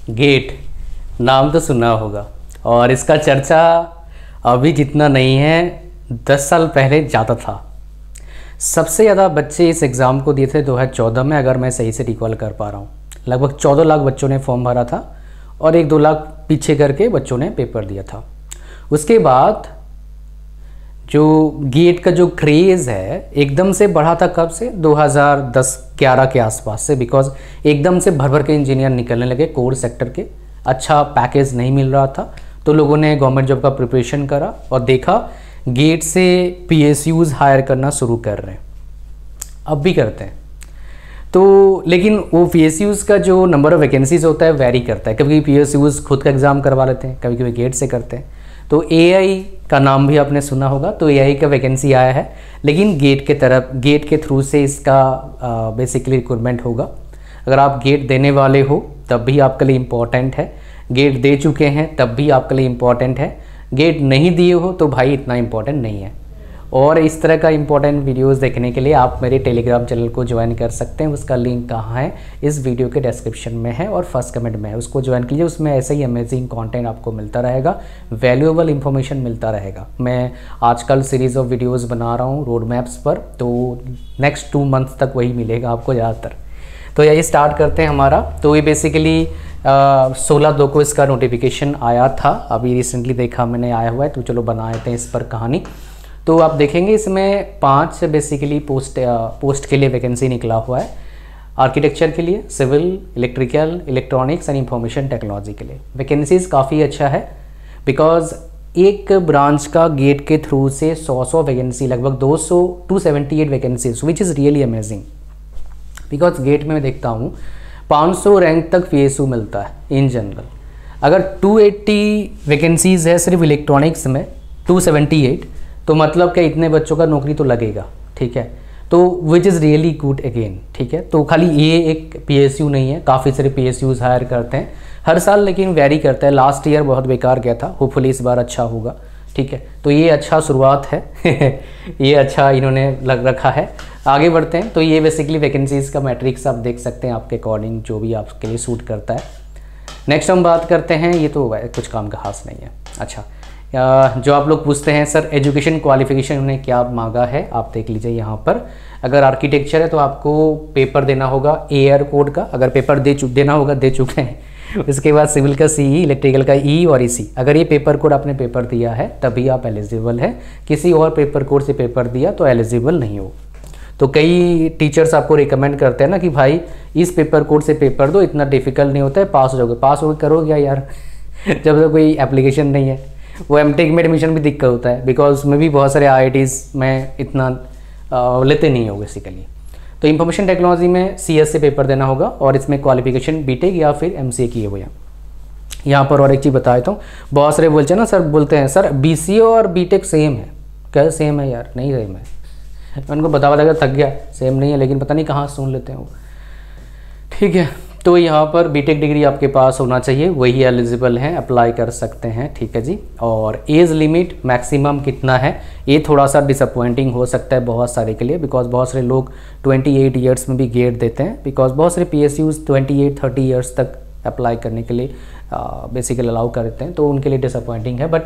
Gate नाम तो सुना होगा, और इसका चर्चा अभी जितना नहीं है 10 साल पहले ज़्यादा था। सबसे ज़्यादा बच्चे इस एग्ज़ाम को दिए थे 2014 में, अगर मैं सही से रिकॉल कर पा रहा हूँ। लगभग 14 लाख बच्चों ने फॉर्म भरा था और 1-2 लाख पीछे करके बच्चों ने पेपर दिया था। उसके बाद जो गेट का जो क्रेज़ है एकदम से बढ़ा था, कब से? 2010-11 के आसपास से, बिकॉज एकदम से भर भर के इंजीनियर निकलने लगे कोर सेक्टर के। अच्छा पैकेज नहीं मिल रहा था तो लोगों ने गवर्नमेंट जॉब का प्रिपरेशन करा और देखा गेट से PSUs हायर करना शुरू कर रहे हैं, अब भी करते हैं। तो लेकिन वो PSUs का जो नंबर ऑफ़ वैकेंसीज होता है वेरी करता है, कभी कभी PSUs खुद का एग्ज़ाम करवा लेते हैं, कभी कभी गेट से करते हैं। तो AI का नाम भी आपने सुना होगा, तो AI का वैकेंसी आया है, लेकिन गेट के थ्रू से इसका बेसिकली रिक्रूटमेंट होगा। अगर आप गेट देने वाले हो तब भी आपके लिए इम्पॉर्टेंट है, गेट दे चुके हैं तब भी आपके लिए इम्पॉर्टेंट है, गेट नहीं दिए हो तो भाई इतना इम्पॉर्टेंट नहीं है। और इस तरह का इम्पोर्टेंट वीडियोस देखने के लिए आप मेरे टेलीग्राम चैनल को ज्वाइन कर सकते हैं। उसका लिंक कहाँ है? इस वीडियो के डिस्क्रिप्शन में है और फर्स्ट कमेंट में है, उसको ज्वाइन कीजिए। उसमें ऐसे ही अमेजिंग कंटेंट आपको मिलता रहेगा, वैल्यूएबल इंफॉर्मेशन मिलता रहेगा। मैं आजकल सीरीज़ ऑफ वीडियोस बना रहा हूँ रोड मैप्स पर, तो नेक्स्ट 2 मंथ्स तक वही मिलेगा आपको ज़्यादातर। तो यही स्टार्ट करते हैं हमारा। तो ये बेसिकली 16/2 को इसका नोटिफिकेशन आया था, अभी रिसेंटली देखा मैंने आया हुआ है, तो चलो बनाए थे इस पर कहानी। तो आप देखेंगे इसमें 5 बेसिकली पोस्ट के लिए वैकेंसी निकला हुआ है। आर्किटेक्चर के लिए, civil, electrical, electronics and information technology के लिए वैकेंसीज़ काफ़ी अच्छा है, बिकॉज एक ब्रांच का गेट के थ्रू से 100 वैकेंसी, लगभग 278 vacancies, which is really amazing. Because GATE में मैं देखता हूँ 500 रैंक तक PSU मिलता है इन जनरल। अगर 280 वैकेंसीज़ है सिर्फ इलेक्ट्रॉनिक्स में, 278, तो मतलब क्या इतने बच्चों का नौकरी तो लगेगा, ठीक है। तो विच इज़ रियली गुड अगेन, ठीक है। तो खाली ये एक PSU नहीं है, काफ़ी सारे PSUs हायर करते हैं हर साल, लेकिन वेरी करता है। लास्ट ईयर बहुत बेकार गया था, होपफुली इस बार अच्छा होगा, ठीक है। तो ये अच्छा शुरुआत है ये अच्छा इन्होंने लग रखा है। आगे बढ़ते हैं। तो ये बेसिकली वैकेंसीज़ का मैट्रिक्स आप देख सकते हैं आपके अकॉर्डिंग, जो भी आपके लिए सूट करता है। नेक्स्ट हम बात करते हैं, ये तो कुछ काम का खास नहीं है। अच्छा, जो आप लोग पूछते हैं सर एजुकेशन क्वालिफिकेशन उन्हें क्या मांगा है, आप देख लीजिए यहाँ पर। अगर आर्किटेक्चर है तो आपको पेपर देना होगा एयर कोड का, अगर पेपर देना होगा, दे चुके हैं। उसके बाद सिविल का CE, इलेक्ट्रिकल का E और EC, अगर ये पेपर कोड आपने पेपर दिया है तभी आप एलिजिबल है। किसी और पेपर कोड से पेपर दिया तो एलिजिबल नहीं हो। तो कई टीचर्स आपको रिकमेंड करते हैं ना कि भाई इस पेपर कोड से पेपर दो, इतना डिफिकल्ट नहीं होता है, पास हो जाओगे। पास हो करोगे क्या यार जब तक कोई एप्लीकेशन नहीं है। वो M.Tech में एडमिशन भी दिक्कत होता है, बिकॉज उसमें भी बहुत सारे IITs में इतना लेते नहीं हो बेसिकली। तो इंफॉर्मेशन टेक्नोलॉजी में CS से पेपर देना होगा और इसमें क्वालिफिकेशन BTech या फिर MCA किए हुए हैं। यहाँ पर और एक चीज़ बता देता हूँ, बहुत सारे बोलते हैं ना सर, बोलते हैं सर BCA और BTech सेम है। क्या सेम है यार? नहीं सेम है। मैं उनको बता कर थक गया, सेम नहीं है, लेकिन पता नहीं कहाँ सुन लेते हैं वो, ठीक है। तो यहाँ पर BTech डिग्री आपके पास होना चाहिए, वही एलिजिबल हैं, अप्लाई कर सकते हैं, ठीक है जी। और एज लिमिट मैक्सिमम कितना है, ये थोड़ा सा डिसअपॉइंटिंग हो सकता है बहुत सारे के लिए, बिकॉज बहुत सारे लोग 28 ईयर्स में भी गेट देते हैं, बिकॉज बहुत सारे PSUs 28-30 ईयर्स तक अप्लाई करने के लिए बेसिकली अलाउ करते हैं, तो उनके लिए डिसअपॉइंटिंग है। बट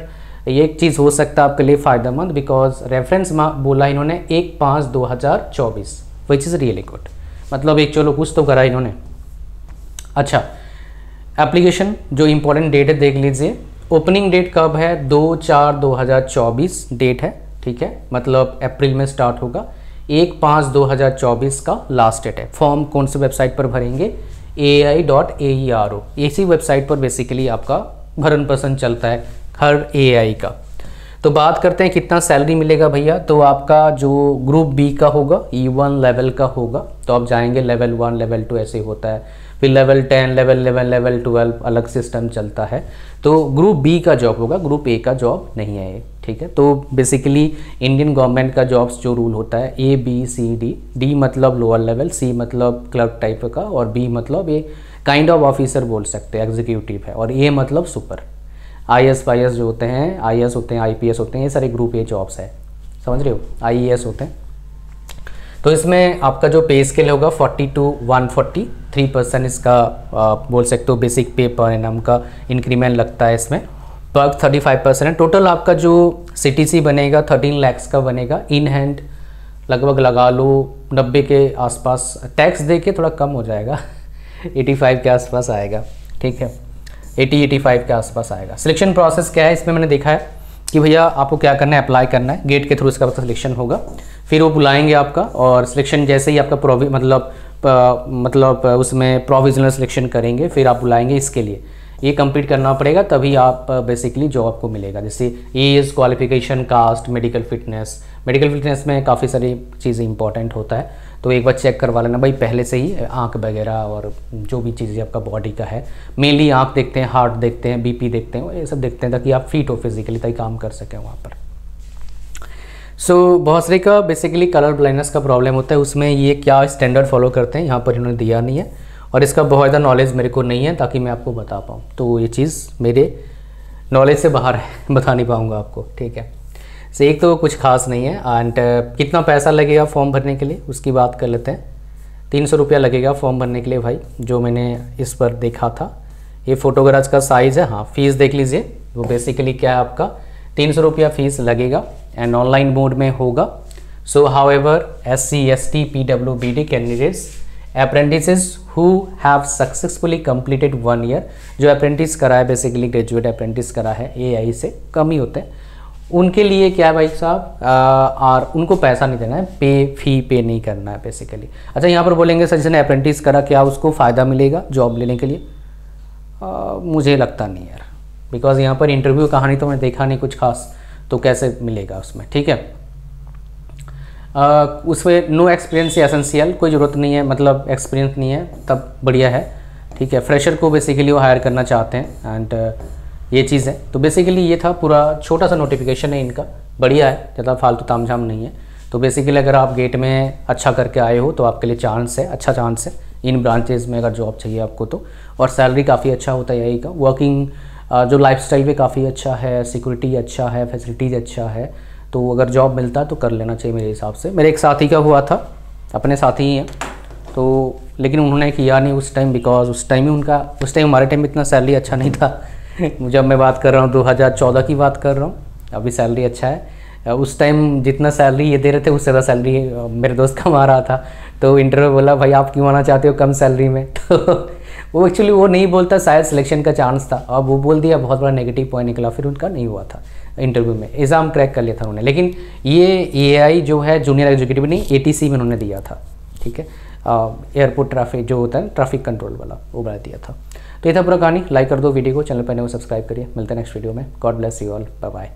ये एक चीज़ हो सकता है आपके लिए फ़ायदेमंद, बिकॉज रेफरेंस बोला इन्होंने 1/5/2024, विच इज़ रियली गुड। मतलब एक चलो कुछ तो करा इन्होंने। अच्छा, एप्लीकेशन जो इम्पोर्टेंट डेट है देख लीजिए। ओपनिंग डेट कब है? 2/4/2024 डेट है, ठीक है। मतलब अप्रैल में स्टार्ट होगा। 1/5/2024 का लास्ट डेट है। फॉर्म कौन से वेबसाइट पर भरेंगे? AI.AERO, इसी वेबसाइट पर बेसिकली आपका भरण पोषण चलता है हर AI का। तो बात करते हैं कितना सैलरी मिलेगा भैया। तो आपका जो ग्रुप B का होगा, E1 लेवल का होगा, तो आप जाएंगे लेवल 1, लेवल 2 ऐसे होता है, फिर लेवल 10, लेवल 11, लेवल 12 अलग सिस्टम चलता है। तो ग्रुप B का जॉब होगा, ग्रुप A का जॉब नहीं है ये, ठीक है। तो बेसिकली इंडियन गवर्नमेंट का जॉब्स जो रूल होता है A B C D, D मतलब लोअर लेवल, C मतलब क्लर्क टाइप का, और B मतलब ये काइंड ऑफ ऑफिसर बोल सकते हैं, एग्जीक्यूटिव है, और A मतलब सुपर। IAS वाईएस जो होते हैं, IAS होते हैं, IPS होते हैं, ये सारे ग्रुप A जॉब्स है, समझ रहे हो, IAS होते हैं। तो इसमें आपका जो पे स्केल होगा 40 to 143% इसका बोल सकते हो बेसिक पे पर एनम का इंक्रीमेंट लगता है इसमें। पर्क 35% है। टोटल आपका जो CTC बनेगा 13 lakhs का बनेगा। इन हैंड लगभग लगा लो 90 के आसपास, टैक्स दे के थोड़ा कम हो जाएगा 85 के आसपास आएगा, ठीक है, 80-85 के आसपास आएगा। सिलेक्शन प्रोसेस क्या है इसमें मैंने देखा है कि भैया आपको क्या करना है, अप्लाई करना है, गेट के थ्रू इसका सिलेक्शन होगा, फिर वो बुलाएंगे आपका, और सिलेक्शन जैसे ही आपका मतलब उसमें प्रोविजनल सिलेक्शन करेंगे, फिर आप बुलाएंगे इसके लिए, ये कंप्लीट करना पड़ेगा, तभी आप बेसिकली जॉब आपको मिलेगा। जैसे age, qualification, caste, medical fitness में काफ़ी सारी चीज़ें इंपॉर्टेंट होता है, तो एक बार चेक करवा लेना भाई पहले से ही, आँख वगैरह और जो भी चीज़ें आपका बॉडी का है, मेनली आँख देखते हैं, हार्ट देखते हैं, BP देखते हैं, ये सब देखते हैं ताकि आप फिट हो फिजिकली, ताकि काम कर सकें वहाँ पर। बहुत सारे का बेसिकली कलर ब्लाइंडनेस का प्रॉब्लम होता है, उसमें ये क्या स्टैंडर्ड फॉलो करते हैं यहाँ पर इन्होंने दिया नहीं है, और इसका बहुत ज़्यादा नॉलेज मेरे को नहीं है ताकि मैं आपको बता पाऊँ, तो ये चीज़ मेरे नॉलेज से बाहर है, बता नहीं पाऊँगा आपको, ठीक है। से एक तो कुछ खास नहीं है। एंड कितना पैसा लगेगा फॉर्म भरने के लिए उसकी बात कर लेते हैं। 300 रुपया लगेगा फॉर्म भरने के लिए भाई, जो मैंने इस पर देखा था। ये फोटोग्राफ का साइज़ है। हाँ, फीस देख लीजिए, वो बेसिकली क्या है आपका 300 रुपया फीस लगेगा, एंड ऑनलाइन मोड में होगा। सो however SC, ST, PWBD candidates, apprentices who have successfully completed 1 year, जो अप्रेंटिस करा है, बेसिकली ग्रेजुएट अप्रेंटिस करा है, AI से कम ही होते हैं, उनके लिए क्या है भाई साहब, और उनको पैसा नहीं देना है, फी पे नहीं करना है बेसिकली। अच्छा, यहाँ पर बोलेंगे सर जिसने अप्रेंटिस करा क्या उसको फ़ायदा मिलेगा जॉब लेने के लिए? मुझे लगता नहीं यार, बिकॉज यहाँ पर इंटरव्यू कहानी तो मैंने देखा नहीं कुछ खास, तो कैसे मिलेगा उसमें, ठीक है। उसमें नो एक्सपीरियंस एसेंशियल, कोई ज़रूरत नहीं है, मतलब एक्सपीरियंस नहीं है तब बढ़िया है, ठीक है। फ्रेशर को बेसिकली वो हायर करना चाहते हैं, एंड ये चीज़ है। तो बेसिकली ये था पूरा, छोटा सा नोटिफिकेशन है इनका, बढ़िया है, ज़्यादा फालतू तामझाम नहीं है। तो बेसिकली अगर आप गेट में अच्छा करके आए हो तो आपके लिए चांस है, अच्छा चांस है इन ब्रांचेज़ में अगर जॉब चाहिए आपको तो। और सैलरी काफ़ी अच्छा होता है यही का, वर्किंग जो लाइफस्टाइल भी काफ़ी अच्छा है, सिक्योरिटी अच्छा है, फैसिलिटीज़ अच्छा है, तो अगर जॉब मिलता है तो कर लेना चाहिए मेरे हिसाब से। मेरे एक साथी का हुआ था, अपने साथी ही हैं, तो लेकिन उन्होंने किया नहीं उस टाइम, बिकॉज उस टाइम हमारे टाइम इतना सैलरी अच्छा नहीं था जब मैं बात कर रहा हूँ 2014 की बात कर रहा हूँ, अभी सैलरी अच्छा है। उस टाइम जितना सैलरी ये दे रहे थे उससे ज़्यादा सैलरी मेरे दोस्त कमा रहा था। तो इंटरव्यू बोला भाई आप क्यों आना चाहते हो कम सैलरी में तो वो एक्चुअली वो नहीं बोलता, शायद सिलेक्शन का चांस था, अब वो बोल दिया, बहुत बड़ा नेगेटिव पॉइंट निकला, फिर उनका नहीं हुआ था इंटरव्यू में, एग्ज़ाम क्रैक कर लिया था उन्होंने। लेकिन ये AI जो है जूनियर एग्जीक्यूटिव नहीं, ATC में उन्होंने दिया था, ठीक है, एयरपोर्ट ट्रैफिक जो होता है ट्रैफिक कंट्रोल वाला, वो बना दिया था। तो ये था पूरा कहानी। लाइक कर दो वीडियो को, चैनल पर नए हो सब्सक्राइब करिए। मिलते हैं नेक्स्ट वीडियो में। God bless you all, bye bye.